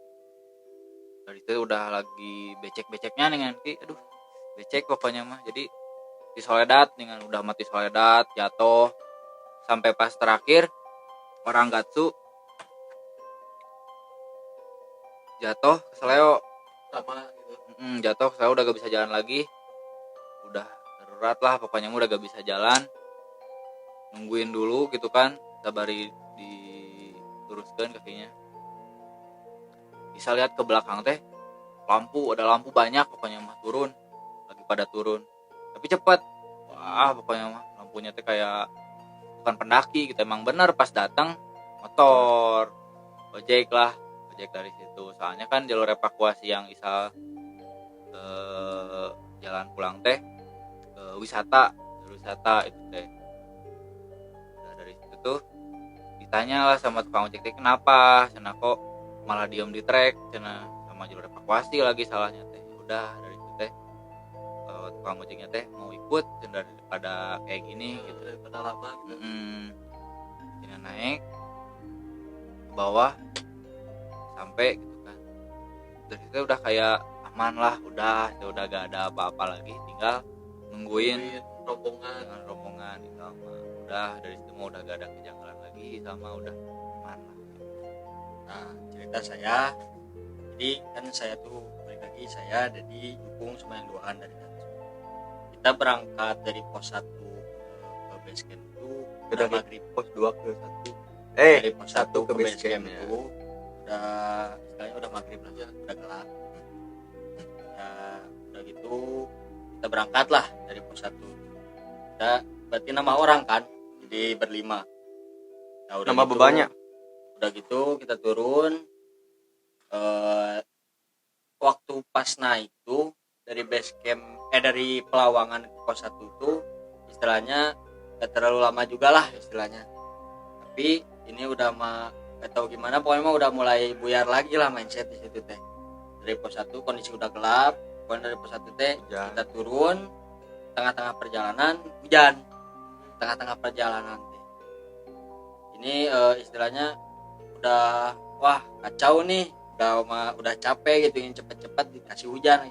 dari itu udah lagi becek-beceknya nih nanti, aduh becek pokoknya mah. Jadi di Soledad dengan udah mati Soledad, jatuh sampai pas terakhir orang Gatsu jatuh ke Seleo. sama gitu. Jatuh ke Seleo, udah gak bisa jalan lagi, udah darurat lah pokoknya, udah gak bisa jalan. Nungguin dulu gitu kan, sabari dituruskan kakinya. Bisa lihat ke belakang teh lampu, ada lampu banyak pokoknya mah, turun lagi pada turun tapi cepat. Wah pokoknya mah lampunya teh kayak bukan pendaki gitu, emang bener pas datang motor ojek dari situ. Soalnya kan jalur evakuasi yang Isal jalan pulang teh wisata itu teh. Udah dari situ tuh ditanya lah sama tukang ojek teh, kenapa cina kok malah diem di trek cina, sama jalur evakuasi lagi salahnya teh. Udah dari situ teh tukang ojeknya teh mau ikut daripada kayak gini gitu, Daripada lama gitu. Cina naik ke bawah sampai gitu kan, dari situ udah kayak aman lah, udah gak ada apa-apa lagi, tinggal nungguin rombongan sama. Udah dari situ mah udah gak ada kejanggalan lagi, sama udah aman lah. Nah, cerita saya, jadi kan saya tuh balik lagi, saya jadi dukung sama yang duaan dari Gatsu. Kita berangkat dari pos 1 ke base camp itu udah Dari maghrib. pos 2 ke 1 Dari pos 1 satu ke base camp camp-nya. itu udah istilahnya udah maghrib lah, udah gelap. Ya udah gitu kita berangkat lah dari pos 1. Kita berarti nama orang kan, jadi berlima. Nah, udah Nama gitu, bebannya. udah gitu kita turun. Waktu pas naik tuh dari base camp dari Pelawangan ke pos 1 tuh istilahnya gak terlalu lama juga lah istilahnya, tapi ini udah gak tahu gimana, pokoknya mah udah mulai buyar lagi lah mindset di situ teh. Dari pos 1 kondisi udah gelap, pokoknya dari pos 1 teh Hujan. kita turun, tengah-tengah perjalanan hujan, tengah-tengah perjalanan teh ini istilahnya udah wah kacau nih, udah capek gitu, ingin cepet-cepet dikasih hujan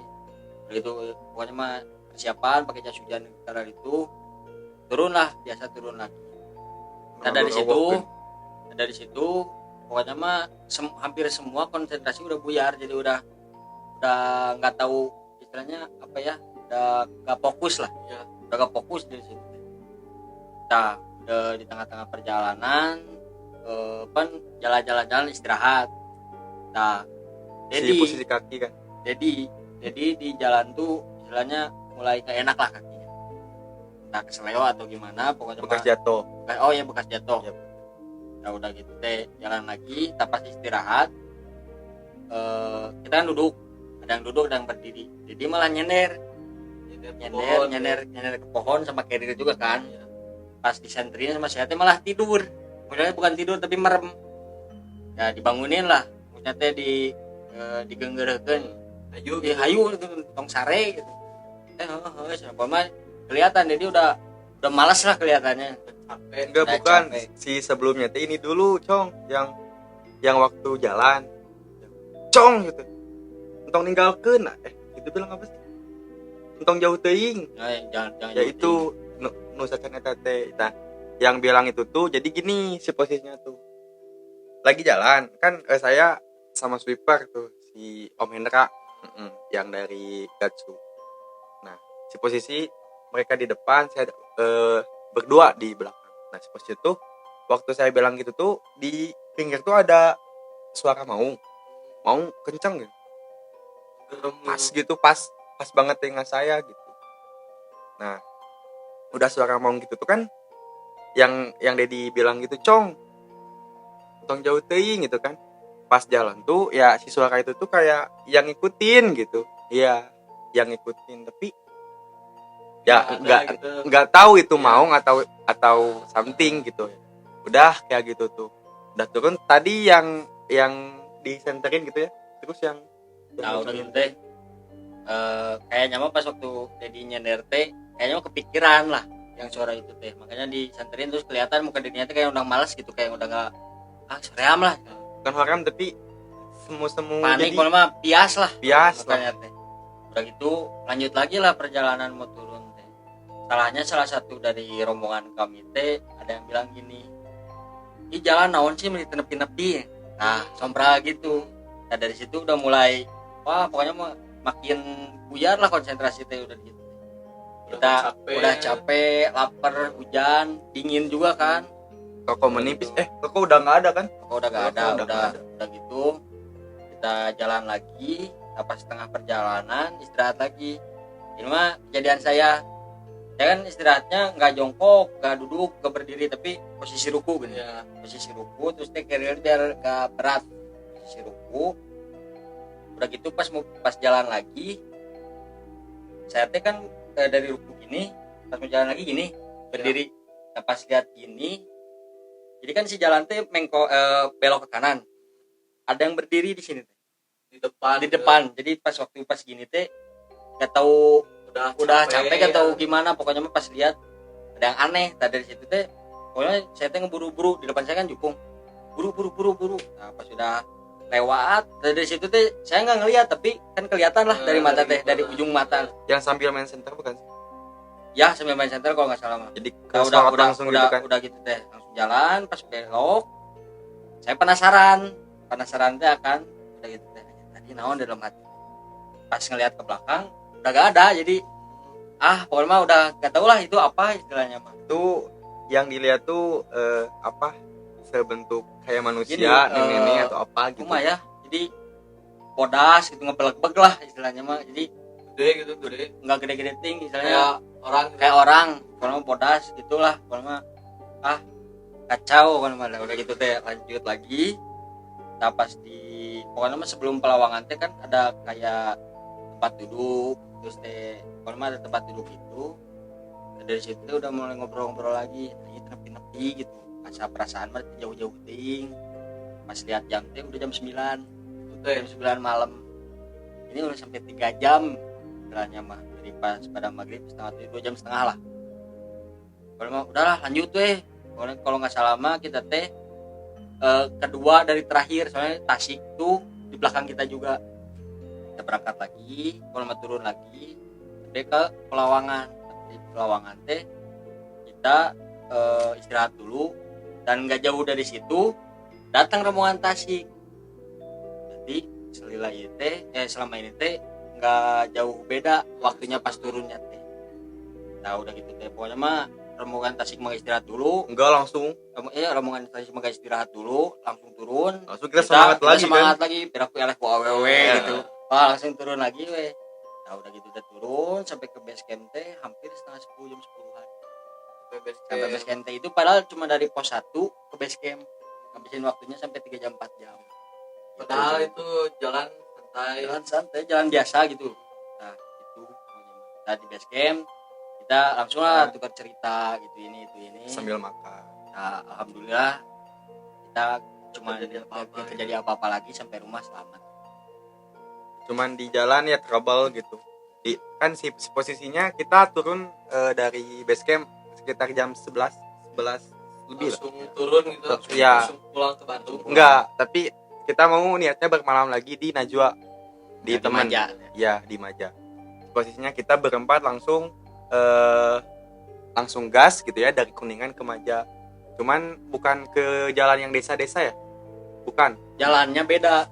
gitu. Pokoknya mah persiapan pakai jas hujan karena itu turun lagi. Nah dari situ pokoknya mah hampir semua konsentrasi udah buyar, jadi udah nggak tahu istilahnya apa ya, udah nggak fokus lah ya, udah nggak fokus dari situ. Nah di tengah-tengah perjalanan kan jalan-jalan istirahat. Nah Si posisi kaki kan. jadi di jalan tuh istilahnya mulai gak enak lah kakinya, entah keseleo atau gimana, pokoknya Bekas jatuh. bekas jatuh. Yep. Nah udah gitu teh jalan lagi, tak pas istirahat kita kan duduk, ada yang duduk ada yang berdiri, jadi malah nyender ke pohon sama carrier juga kan. Pas disenterin sama saya teh malah tidur, maksudnya bukan tidur tapi merem. Ya dibangunin lah, maksudnya teh digenggerekeun, hayu gitu, tong sare gitu. Siapa mah kelihatan jadi udah malas lah kelihatannya. Enggak, Udah bukan capek. si sebelumnya teh ini dulu Cong, yang waktu jalan Cong gitu entong ninggalkeun itu bilang apa sih, entong jauh teuing. Jangan Ya itu nusa ceneta teh nah, yang bilang itu tuh jadi gini, si posisinya tuh lagi jalan kan, saya sama sweeper tuh si Om Hendra yang dari Gatsu. Nah si posisi mereka di depan, saya berdua di belakang. Nah si posisi tuh waktu saya bilang gitu tuh di pinggir tuh ada suara mau kenceng gitu, pas banget dengan saya gitu. Nah udah suara mau gitu tuh kan, yang Dedi bilang gitu, Cong tong jauh teuing gitu kan. Pas jalan tuh ya si suara itu tuh kayak yang ngikutin gitu, iya yang ngikutin, tapi ya nggak tahu itu mau atau something gitu. udah kayak gitu tuh, udah turun tadi yang disenterin gitu ya, terus yang Nah udah gitu teh kayaknya mah pas waktu Dedi nyender teh kayaknya mah kepikiran lah yang suara itu teh, makanya disanterin terus kelihatan muka Dedinya teh kayak udah malas gitu, kayak udah nggak soream lah, bukan haram tapi semu panik jadi kalau mah pias lah bias lah. makanya teh. Udah gitu lanjut lagi lah perjalanan mau turun teh. Salahnya salah satu dari rombongan kami teh ada yang bilang gini, ini jalan naon sih meni nepi-nepi. Nah sombra gitu. Nah dari situ udah mulai wah pokoknya makin buyar lah konsentrasi teh udah gitu. Kita udah capek, lapar, hujan, dingin juga kan. Rokok menipis, rokok udah nggak ada kan? Rokok udah gak ada, Rokok udah udah gitu. Kita jalan lagi, apa setengah perjalanan istirahat lagi. Ini mah kejadian saya kan istirahatnya nggak jongkok, nggak duduk, nggak berdiri, tapi posisi ruku gitu ya. Posisi ruku, terus teh carrier biar gak berat, posisi ruku. Udah gitu pas jalan lagi, saya teh kan dari ruku gini, pas mau jalan lagi gini, berdiri. Nah, pas lihat gini, jadi kan si jalan teh belok ke kanan. Ada yang berdiri di sini teh. Di depan. Jadi pas gini teh nggak tahu udah capek atau gimana, pokoknya mah pas lihat ada yang aneh. Nah, dari situ teh pokoknya saya teh ngeburu-buru, di depan saya kan jukung. Buru. Nah, pas sudah lewat dari situ teh saya nggak ngelihat, tapi kan kelihatan lah dari mata teh, dari ujung mata. Yang sambil main center bukan sih? Ya, sambil main center kalau nggak salah mah. Jadi Nah, udah langsung gitu kan? udah gitu teh, langsung jalan. Pas belok saya penasaran teh akan udah gitu teh, tadi naon dalam hati. Pas ngelihat ke belakang udah gak ada, jadi pokoknya mah udah gak tau lah itu apa istilahnya mah. Itu yang dilihat tuh apa, sebentuk kayak manusia, Gini, nenek atau apa gitu. Cuma ya, jadi bodas gitu, ngebelek-belek lah istilahnya mah. Jadi gede nggak gede-gede tinggi istilahnya, kayak orang kayak orang kalau mah bodas gitulah, kalau mah kacau kalau mah. Udah gitu teh lanjut lagi. Nah pas pokoknya mah sebelum Pelawangan teh kan ada kayak tempat duduk, terus teh kalau mah ada tempat duduk itu. Nah, dari situ teh udah mulai ngobrol-ngobrol lagi, ini nepi-nepi gitu. Perasaan mah jauh-jauh ting. Pas lihat jam teh udah jam 9. Jam 9 malam. Ini udah sampai 3 jam istilahnya mah. Dari pas pada maghrib setengah 2 jam setengah lah. Kalau mah udahlah lanjut weh. Kalau nggak salah mah kita teh kedua dari terakhir, soalnya Tasik tuh di belakang kita juga. Kita berangkat lagi, kalau mau turun lagi sampai ke Pelawangan. Di Pelawangan teh kita istirahat dulu, dan nggak jauh dari situ datang rombongan Tasik. Jadi selama ini teh nggak jauh beda waktunya pas turunnya teh. Nah udah gitu teh pokoknya mah rombongan Tasik mau istirahat dulu. Enggak langsung. Rombongan Tasik mau istirahat dulu, langsung turun. Langsung kita semangat lagi, biar aku eleh ku awewe gitu. Langsung turun lagi weh. Nah udah gitu udah turun sampai ke base camp teh hampir setengah 10 jam 10-an. Sampai base camp teh itu padahal cuma dari pos 1 ke base camp. Ngabisin waktunya sampai 3 jam 4 jam. Padahal itu jalan santai, jalan biasa gitu. Nah itu pokoknya. Nah di base camp kita langsung lah tukar cerita gitu, ini sambil makan. Nah alhamdulillah kita cuma terjadi apa-apa lagi, sampai rumah selamat. Cuman di jalan ya trouble gitu. Kan posisinya kita turun dari base camp sekitar jam 11 lebih langsung turun gitu, langsung pulang ke Bandung. Enggak, tapi kita mau niatnya bermalam lagi di Najwa, di teman. Ya, di Maja. Posisinya kita berempat langsung gas gitu ya, dari Kuningan ke Maja. Cuman bukan ke jalan yang desa-desa ya. Bukan. Jalannya beda.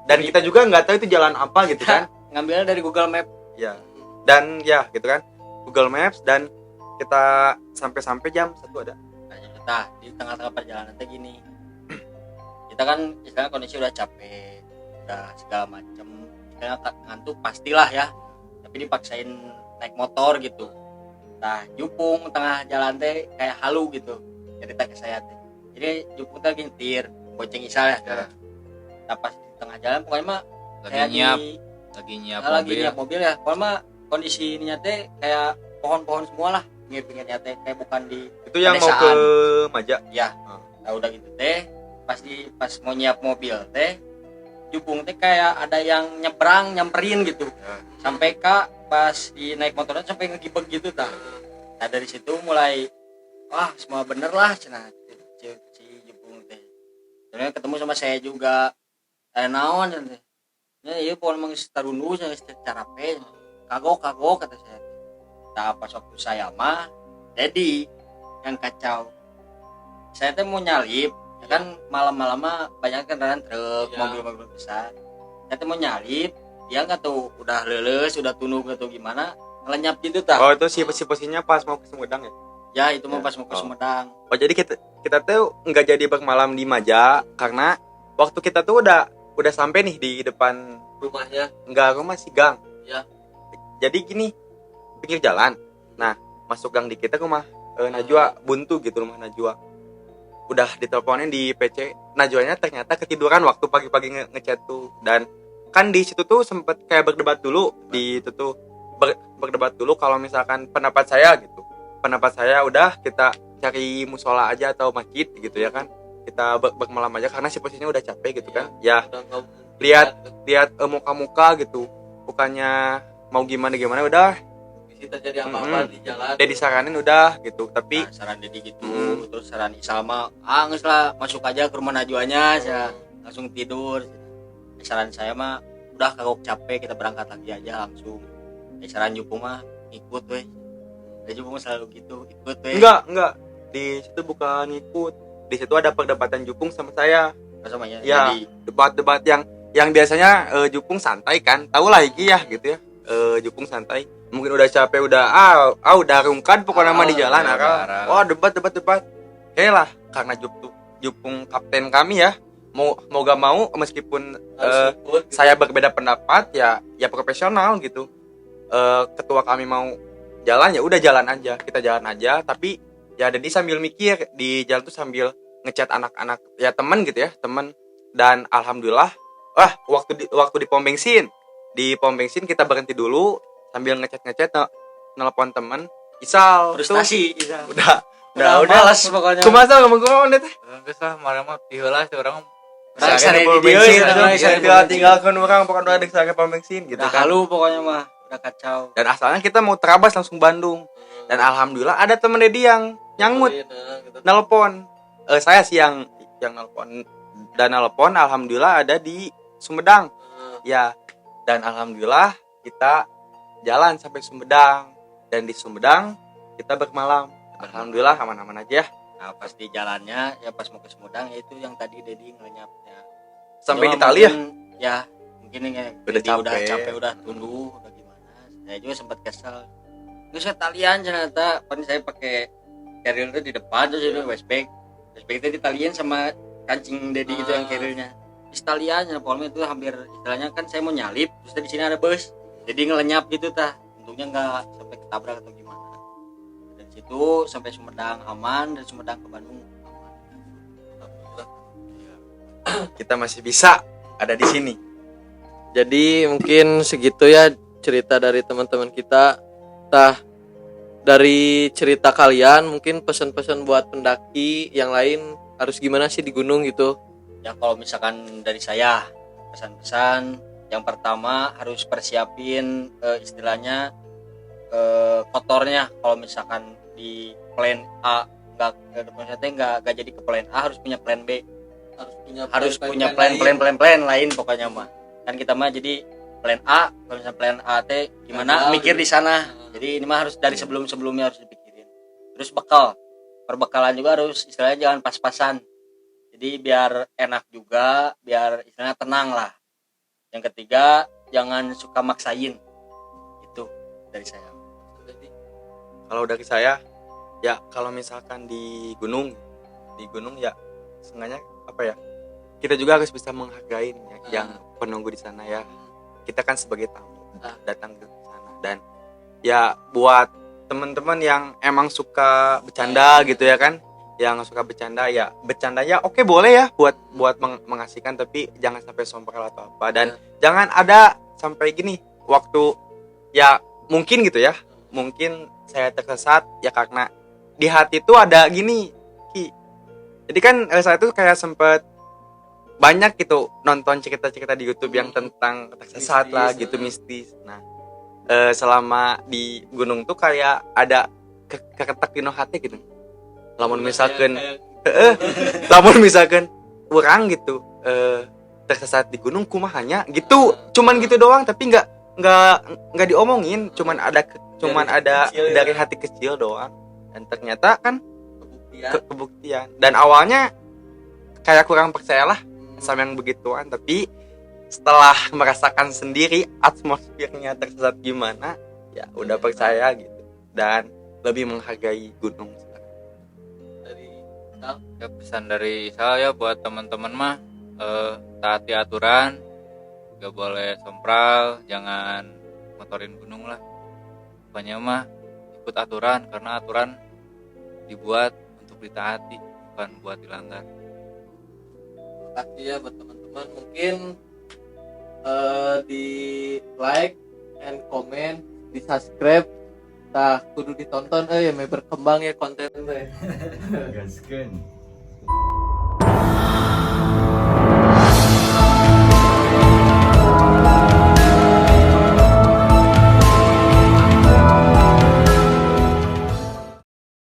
Dan kita juga nggak tahu itu jalan apa gitu kan. Ngambilnya dari Google Map. Ya. Dan ya gitu kan. Google Maps, dan kita sampai jam 1 ada. Nah, di tengah-tengah perjalanan teh gini. Kita kan istilahnya kondisi udah capek, udah segala macem. Kita ngantuk pastilah ya. Tapi dipaksain naik motor gitu. Nah, Jupung tengah jalan teh kayak halu gitu. Cerita ke saya teh. Jadi Jupung teh lagi nyetir, bonceng Isal ya. Nah, pas di tengah jalan pokoknya mah lagi nyiap mobil ya. Pokoknya mah kondisi ininya teh kayak pohon-pohon semua lah. Pinggir-pinggirnya teh kayak bukan di itu yang pedesaan. mau ke Maja. Ya. Nah udah gitu teh pas mau nyiap mobil teh Jupung teh kayak ada yang nyamperin gitu sampai kak pas di naik motornya sampai ngegibeg gitu tah. Nah dari situ mulai wah semua bener lah cenah si Jupung teh. Terus ketemu sama saya juga naon teh. Ya iya pokoknya emang tarundu secara pe kagok kata saya. Nah pas waktu saya mah jadi yang kacau saya teh mau nyalip ya kan malam-malam mah banyak kendaraan truk mobil-mobil besar saya teh mau nyalip dia nggak tuh udah leles udah tunduk atau gimana ngelenyap gitu tak. Oh itu si posisinya pas mau ke Sumedang ya? Ya itu mah pas mau ke Sumedang. Oh jadi kita tuh nggak jadi bermalam di Maja karena waktu kita tuh udah sampai nih di depan rumahnya. Enggak, rumah sih gang. Ya. Jadi gini, pinggir jalan. Nah, masuk gang di kita rumah Najwa buntu gitu, rumah Najwa. Udah diteleponin di PC. Najwanya ternyata ketiduran waktu pagi-pagi ngechat tuh. Dan kan di situ tuh sempet kayak berdebat dulu di itu tuh berdebat dulu kalau misalkan pendapat saya gitu. Pendapat saya udah kita cari musola aja atau masjid gitu ya kan. Kita bermalam aja karena si posisinya udah capek gitu kan. Ya. Lihat muka-muka gitu. Bukannya mau gimana udah bisa terjadi apa-apa di jalan. Dedi saranin udah gitu. Tapi saran Dedi gitu terus saran Isalma geus lah masuk aja ke rumah Najwanya saya langsung tidur. Saran saya mah udah kagok capek kita berangkat lagi aja langsung. Saran Jupung mah ikut weh. Jupung selalu gitu ikut weh. Enggak di situ bukan ikut. Di situ ada perdebatan Jupung sama saya. Samanya Ya, jadi debat-debat yang biasanya Jupung santai kan. Tahu lah iki ya gitu ya. Jupung santai. Mungkin udah capek udah udah rungkan pokoknya mah di jalan wah debat. Oke lah karena Jupung kapten kami ya. Mau gak mau meskipun saya berbeda pendapat ya profesional gitu. Ketua kami mau jalan ya udah jalan aja. Kita jalan aja tapi ya Dedi sambil mikir di jalan tuh sambil ngechat anak-anak ya teman gitu ya teman. Dan alhamdulillah waktu di pom bensin kita berhenti dulu sambil ngechat nelpon teman Isal frustasi tuh, Isal. udah malas pokoknya kumasa ngomong deh teh Geus lah marah mah tiheula orang sare pom di bensin dia tinggalkan orang pokoknya ada sare pom bensin gitu udah kan halu pokoknya mah udah kacau. dan asalnya kita mau terabas langsung Bandung dan alhamdulillah ada temen Dedi yang nyangut nelpon saya sih yang nelpon dan nelpon alhamdulillah ada di Sumedang ya dan alhamdulillah kita jalan sampai Sumedang dan di Sumedang kita bermalam alhamdulillah aman-aman aja. Nah pas di jalannya ya pas mau ke Sumedang ya itu yang tadi Dedi ngelenyapnya Sampai cuma di tali ya mungkin ya udah capek udah tunduh udah gimana saya juga sempat kesel terus saya talian ternyata pan saya pakai carrier itu di depan terus itu westback itu ditalian sama kancing Dedi itu yang carriernya di talian ya pokoknya itu hampir istilahnya kan saya mau nyalip terus di sini ada bus jadi ngelenyap gitu tah untungnya nggak sampai ketabrak atau gimana dari situ sampai Sumedang aman dan Sumedang ke Bandung aman. kita masih bisa ada di sini. Jadi mungkin segitu ya cerita dari teman-teman kita. Dari cerita kalian mungkin pesan-pesan buat pendaki yang lain harus gimana sih di gunung gitu. Ya kalau misalkan dari saya pesan-pesan yang pertama harus persiapin istilahnya kotornya kalau misalkan di plan A nggak jadi ke plan A harus punya plan B harus punya plan lain pokoknya mah kan kita mah jadi plan A kalau misalkan plan A teh gimana mikir di sana jadi ini mah harus dari sebelumnya harus dipikirin terus perbekalan juga harus istilahnya jangan pas-pasan jadi biar enak juga biar istilahnya tenang lah. Yang ketiga jangan suka maksain itu dari saya. Kalau dari saya ya kalau misalkan di gunung ya seenggaknya apa ya kita juga harus bisa menghargai yang penunggu di sana ya kita kan sebagai tamu datang ke sana dan ya buat teman-teman yang emang suka bercanda gitu ya kan yang suka bercandanya oke boleh ya buat mengasihkan tapi jangan sampai sompral atau apa dan jangan ada sampai gini waktu ya mungkin gitu ya mungkin saya tersesat ya karena di hati tuh ada gini Jadi kan saya tuh kayak sempet banyak gitu nonton cerita-cerita di YouTube yang tentang tersesat lah Mistis, gitu, mistis. Nah, selama di gunung tuh kayak ada keketak di hati gitu. Lamun misalkan lamun misalkan orang gitu tersesat di gunung kumahanya gitu, cuman gitu doang, tapi nggak diomongin, cuman ada kecil, dari ya. hati kecil doang. Dan ternyata kan Kebuktian. kebuktian. Dan awalnya kayak kurang percayalah sama yang begituan, tapi setelah merasakan sendiri atmosfernya tersesat gimana, ya udah percaya gitu dan lebih menghargai gunung sekarang. Dari Ya, pesan dari saya buat teman-teman mah taati aturan, gak boleh sompral, jangan motorin gunung lah. Pokoknya mah ikut aturan, karena aturan dibuat untuk ditaati, bukan buat dilanggar. kasih ya buat teman-teman, mungkin di like and comment, di subscribe, tah kudu ditonton ya berkembang ya konten teh. Gaskeun.